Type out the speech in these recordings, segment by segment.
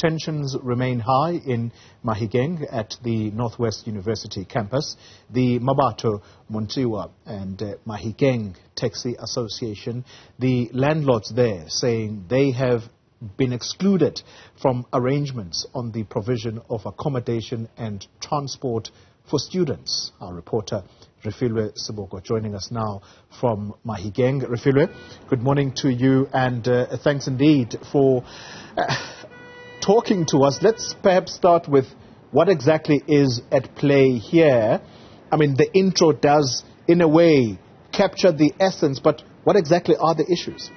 tensions remain high in Mahikeng at the Northwest University campus. The Mmabatho, Montshiwa and Mahikeng Taxi Association, the landlords there saying they have been excluded from arrangements on the provision of accommodation and transport for students. Our reporter Refiloe Seboko joining us now from Mahikeng. Refiloe, good morning to you, and thanks indeed for talking to us. Let's perhaps start with what exactly is at play here. I mean, the intro does, in a way, capture the essence, but what exactly are the issues?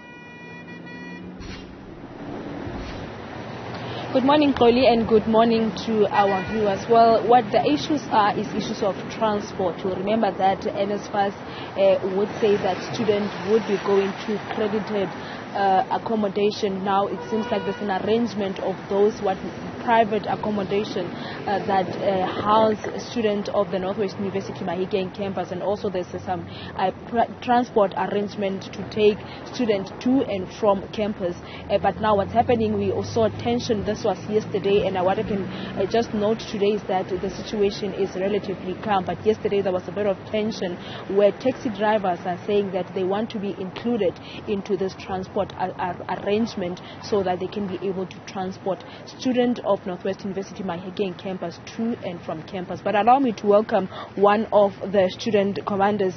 Good morning, Kholi, and good morning to our viewers. Well, what the issues are is issues of transport. You'll remember that NSFAS would say that students would be going to credited accommodation. Now it seems like there's an arrangement of those private accommodation that house students of the Northwest University Mahikeng campus, and also there's some transport arrangement to take students to and from campus. But now what's happening, we saw tension. This was yesterday, and what I can just note today is that the situation is relatively calm. But yesterday there was a bit of tension where taxi drivers are saying that they want to be included into this transport arrangement so that they can be able to transport students of Northwest University Mahikeng campus to and from campus. But allow me to welcome one of the student commanders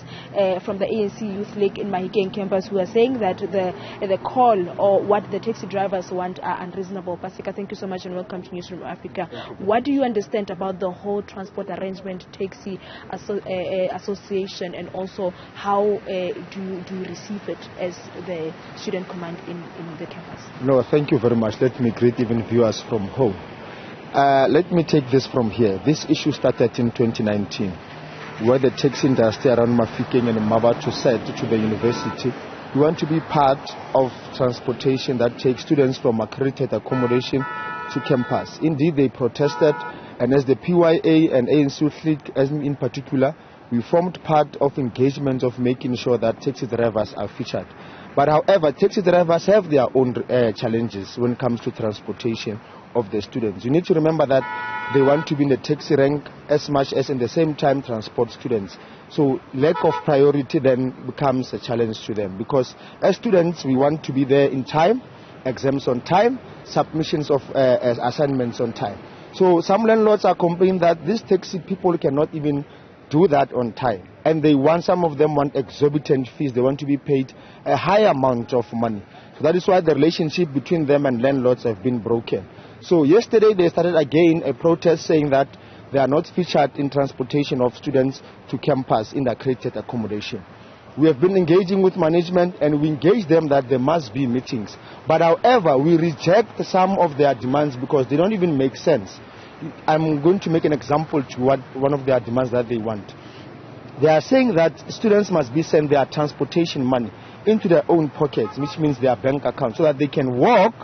from the ANC Youth League in Mahikeng campus, who are saying that the call or what the taxi drivers want are unreasonable. Pasika, thank you so much and welcome to Newzroom Afrika. What do you understand about the whole transport arrangement taxi association, and also how do you receive it as the student command in the campus? No, thank you very much. Let me greet even viewers from home. Let me take this from here. This issue started in 2019, where the taxi industry around Mahikeng and Mmabatho said to the university, we want to be part of transportation that takes students from accredited accommodation to campus. Indeed, they protested, and as the PYA and ANC Youth League in particular, we formed part of engagement of making sure that taxi drivers are featured. But however, taxi drivers have their own challenges when it comes to transportation of the students. You need to remember that they want to be in the taxi rank as much as in the same time transport students. So lack of priority then becomes a challenge to them, because as students we want to be there in time, exams on time, submissions of assignments on time. So some landlords are complaining that these taxi people cannot even do that on time, and some of them want exorbitant fees. They want to be paid a high amount of money. So that is why the relationship between them and landlords have been broken. So yesterday they started again a protest saying that they are not featured in transportation of students to campus in accredited accommodation. We have been engaging with management, and we engage them that there must be meetings. But however, we reject some of their demands because they don't even make sense. I'm going to make an example to what one of their demands that they want. They are saying that students must be sent their transportation money into their own pockets, which means their bank account, so that they can walk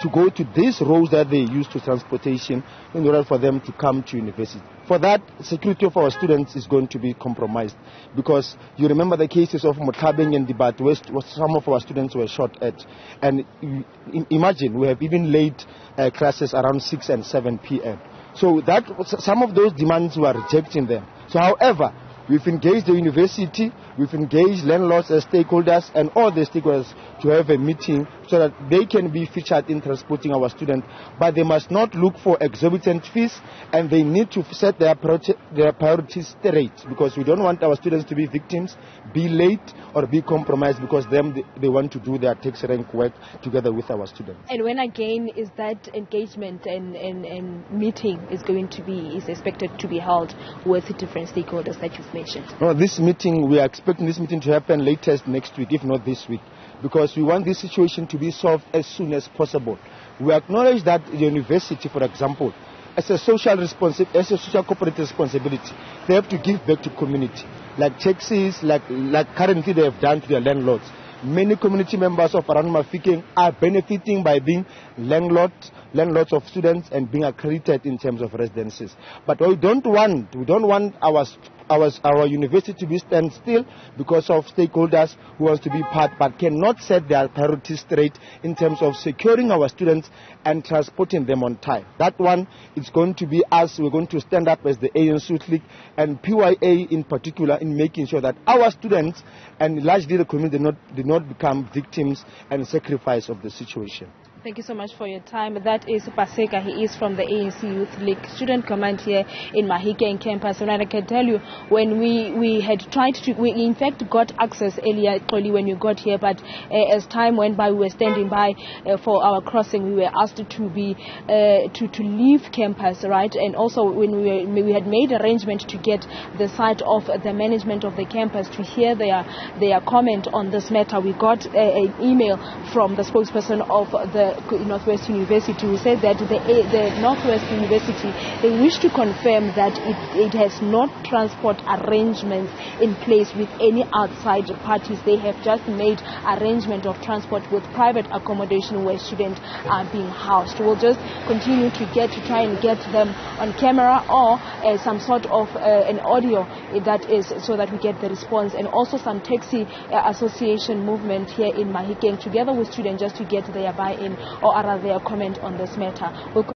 to go to these roads that they use to transportation in order for them to come to university. For that, security of our students is going to be compromised, because you remember the cases of Motlhabeng and Dibat, where some of our students were shot at. And imagine, we have even late classes around 6 and 7 p.m. So that some of those demands were rejecting them. So however, we've engaged the university, we've engaged landlords as stakeholders and all the stakeholders to have a meeting so that they can be featured in transporting our students. But they must not look for exorbitant fees, and they need to set their priorities straight, because we don't want our students to be victims, be late or be compromised, because they want to do their taxi rank work together with our students. And when again is that engagement and meeting is expected to be held with different stakeholders that you've mentioned? No, this meeting, we are expecting this meeting to happen latest next week, if not this week, because we want this situation to be solved as soon as possible. We acknowledge that the university, for example, as a social corporate responsibility, they have to give back to community, like taxis, like currently they have done to their landlords. Many community members of around Mahikeng are benefiting by being landlords of students and being accredited in terms of residences. But we don't want our university to be stand still because of stakeholders who wants to be part but cannot set their priorities straight in terms of securing our students and transporting them on time. That one is going to be us. We're going to stand up as the ANC Youth League and PYA in particular in making sure that our students and largely the community do not become victims and sacrifice of the situation. Thank you so much for your time. That is Paseka. He is from the ANC Youth League Student Command here in Mahikeng campus. And I can tell you, when we had tried to, we in fact got access earlier when you got here, but as time went by, we were standing by for our crossing. We were asked to be to leave campus, right? And also when we had made arrangement to get the side of the management of the campus to hear their comment on this matter, we got an email from the spokesperson of the Northwest University, who said that the Northwest University, they wish to confirm that it has not transport arrangements in place with any outside parties. They have just made arrangement of transport with private accommodation where students are being housed. We'll just continue to try and get them on camera or some sort of an audio that is so that we get the response, and also some taxi association movement here in Mahikeng together with students just to get their buy-in or rather their comment on this matter.